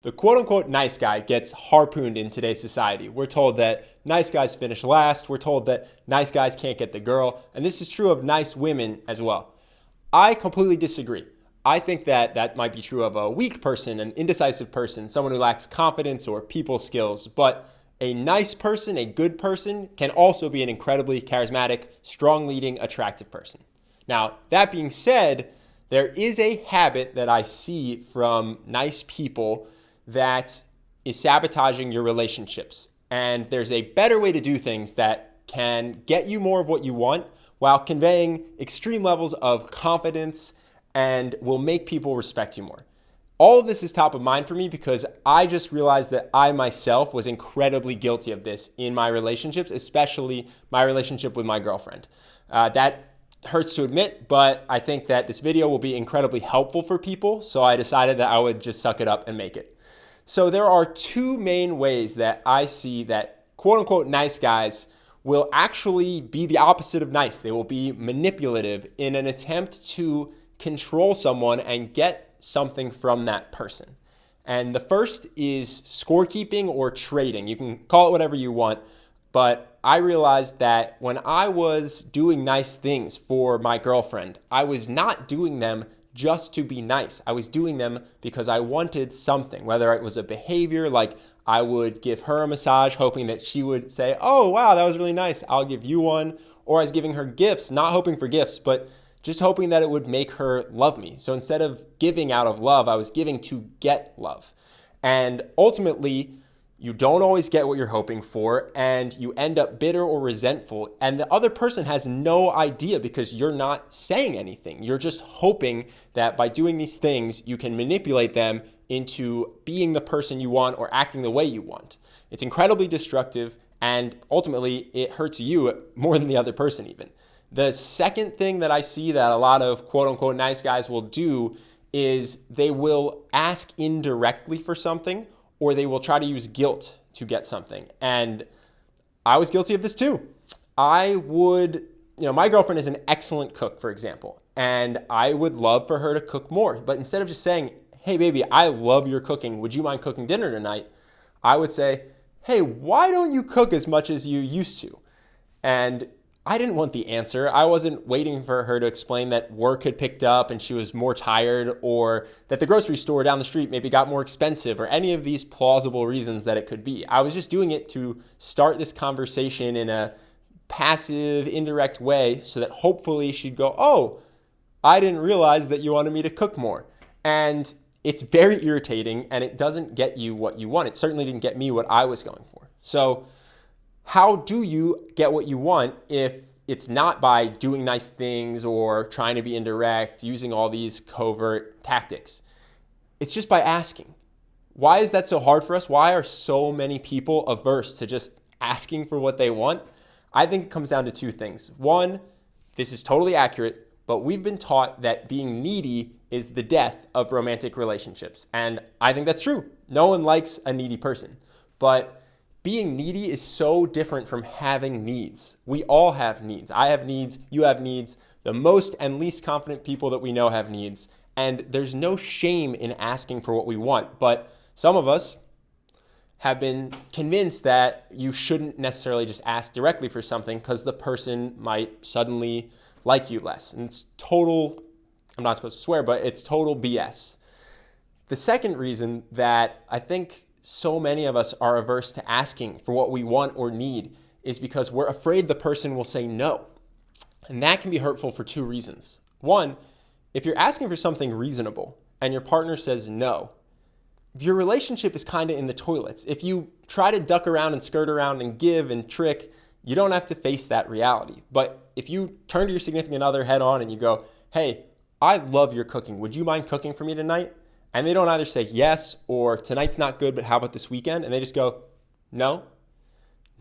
The quote unquote nice guy gets harpooned in today's society. We're told that nice guys finish last. We're told that nice guys can't get the girl. And this is true of nice women as well. I completely disagree. I think that that might be true of a weak person, an indecisive person, someone who lacks confidence or people skills. But a nice person, a good person, can also be an incredibly charismatic, strong leading, attractive person. Now, that being said, there is a habit that I see from nice people that is sabotaging your relationships. And there's a better way to do things that can get you more of what you want while conveying extreme levels of confidence and will make people respect you more. All of this is top of mind for me because I just realized that I myself was incredibly guilty of this in my relationships, especially my relationship with my girlfriend. That hurts to admit, but I think that this video will be incredibly helpful for people, so I decided that I would just suck it up and make it. So there are two main ways that I see that quote unquote nice guys will actually be the opposite of nice. They will be manipulative in an attempt to control someone and get something from that person. And the first is scorekeeping or trading. You can call it whatever you want, but I realized that when I was doing nice things for my girlfriend, I was not doing them just to be nice. I was doing them because I wanted something, whether it was a behavior like I would give her a massage hoping that she would say, "Oh, wow, that was really nice. I'll give you one." Or I was giving her gifts, not hoping for gifts, but just hoping that it would make her love me. So instead of giving out of love, I was giving to get love. And ultimately, you don't always get what you're hoping for, and you end up bitter or resentful, and the other person has no idea because you're not saying anything. You're just hoping that by doing these things, you can manipulate them into being the person you want or acting the way you want. It's incredibly destructive, and ultimately, it hurts you more than the other person even. The second thing that I see that a lot of quote unquote nice guys will do is they will ask indirectly for something, or they will try to use guilt to get something. And I was guilty of this too. I would, my girlfriend is an excellent cook, for example, and I would love for her to cook more. But instead of just saying, "Hey, baby, I love your cooking. Would you mind cooking dinner tonight?" I would say, "Hey, why don't you cook as much as you used to?" And I didn't want the answer. I wasn't waiting for her to explain that work had picked up and she was more tired, or that the grocery store down the street maybe got more expensive, or any of these plausible reasons that it could be. I was just doing it to start this conversation in a passive, indirect way so that hopefully she'd go, "Oh, I didn't realize that you wanted me to cook more." And it's very irritating, and it doesn't get you what you want. It certainly didn't get me what I was going for. So how do you get what you want if it's not by doing nice things or trying to be indirect, using all these covert tactics? It's just by asking. Why is that so hard for us? Why are so many people averse to just asking for what they want? I think it comes down to two things. One, this is totally accurate, but we've been taught that being needy is the death of romantic relationships. And I think that's true. No one likes a needy person. But being needy is so different from having needs. We all have needs. I have needs. You have needs. The most and least confident people that we know have needs. And there's no shame in asking for what we want. But some of us have been convinced that you shouldn't necessarily just ask directly for something because the person might suddenly like you less. And it's total, I'm not supposed to swear, but it's total BS. The second reason that I think so many of us are averse to asking for what we want or need is because we're afraid the person will say no. And that can be hurtful for two reasons. One, if you're asking for something reasonable and your partner says no, your relationship is kind of in the toilets. If you try to duck around and skirt around and give and trick, you don't have to face that reality. But if you turn to your significant other head on and you go, "Hey, I love your cooking. Would you mind cooking for me tonight?" And they don't either say yes or "Tonight's not good, but how about this weekend?" And they just go, "No."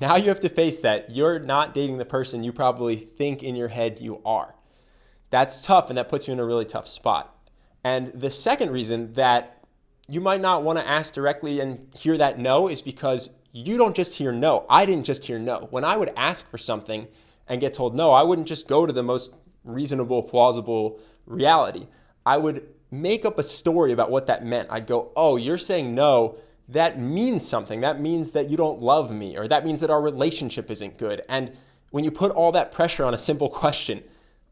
Now you have to face that you're not dating the person you probably think in your head you are. That's tough, and that puts you in a really tough spot. And the second reason that you might not want to ask directly and hear that no is because you don't just hear no. I didn't just hear no. When I would ask for something and get told no, I wouldn't just go to the most reasonable, plausible reality. I would make up a story about what that meant. I'd go, oh, you're saying no. That means something. That means that you don't love me, or that means that our relationship isn't good. And when you put all that pressure on a simple question,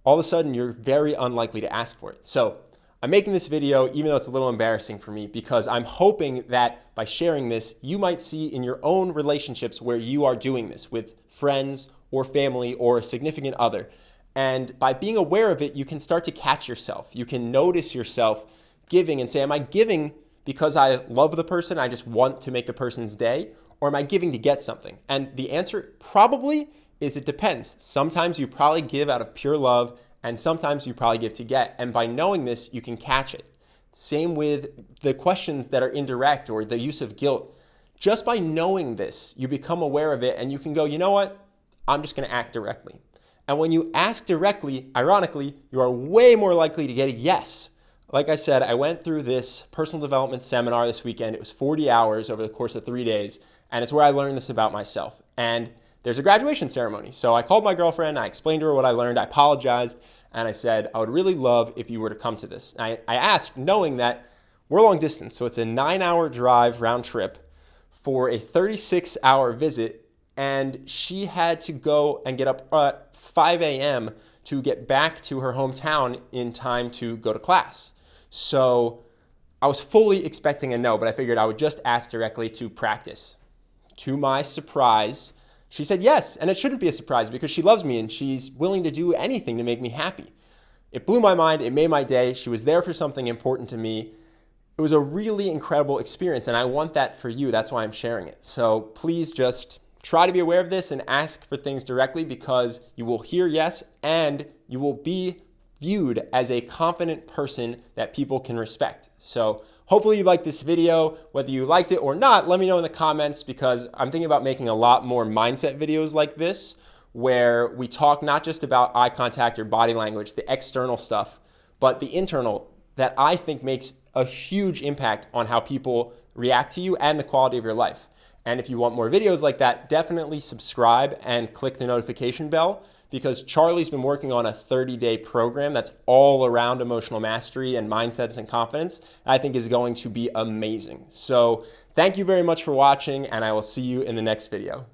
all of a sudden you're very unlikely to ask for it. So I'm making this video, even though it's a little embarrassing for me, because I'm hoping that by sharing this, you might see in your own relationships where you are doing this with friends or family or a significant other. And by being aware of it, you can start to catch yourself. You can notice yourself giving and say, am I giving because I love the person, I just want to make the person's day, or am I giving to get something? And the answer probably is it depends. Sometimes you probably give out of pure love, and sometimes you probably give to get. And by knowing this, you can catch it. Same with the questions that are indirect or the use of guilt. Just by knowing this, you become aware of it and you can go, you know what? I'm just gonna act directly. And when you ask directly, ironically, you are way more likely to get a yes. Like I said, I went through this personal development seminar this weekend. It was 40 hours over the course of 3 days, and it's where I learned this about myself. And there's a graduation ceremony. So I called my girlfriend, I explained to her what I learned, I apologized, and I said, I would really love if you were to come to this. I asked knowing that we're long distance, so it's a 9-hour drive round trip for a 36-hour visit, and she had to go and get up at 5 a.m. to get back to her hometown in time to go to class. So I was fully expecting a no, but I figured I would just ask directly to practice. To my surprise, she said yes, and it shouldn't be a surprise because she loves me and she's willing to do anything to make me happy. It blew my mind, it made my day. She was there for something important to me. It was a really incredible experience, and I want that for you. That's why I'm sharing it. So please just try to be aware of this and ask for things directly, because you will hear yes and you will be viewed as a confident person that people can respect. So hopefully you liked this video. Whether you liked it or not, let me know in the comments, because I'm thinking about making a lot more mindset videos like this, where we talk not just about eye contact or body language, the external stuff, but the internal that I think makes a huge impact on how people react to you and the quality of your life. And if you want more videos like that, definitely subscribe and click the notification bell, because Charlie's been working on a 30-day program that's all around emotional mastery and mindsets and confidence. I think is going to be amazing. So thank you very much for watching, and I will see you in the next video.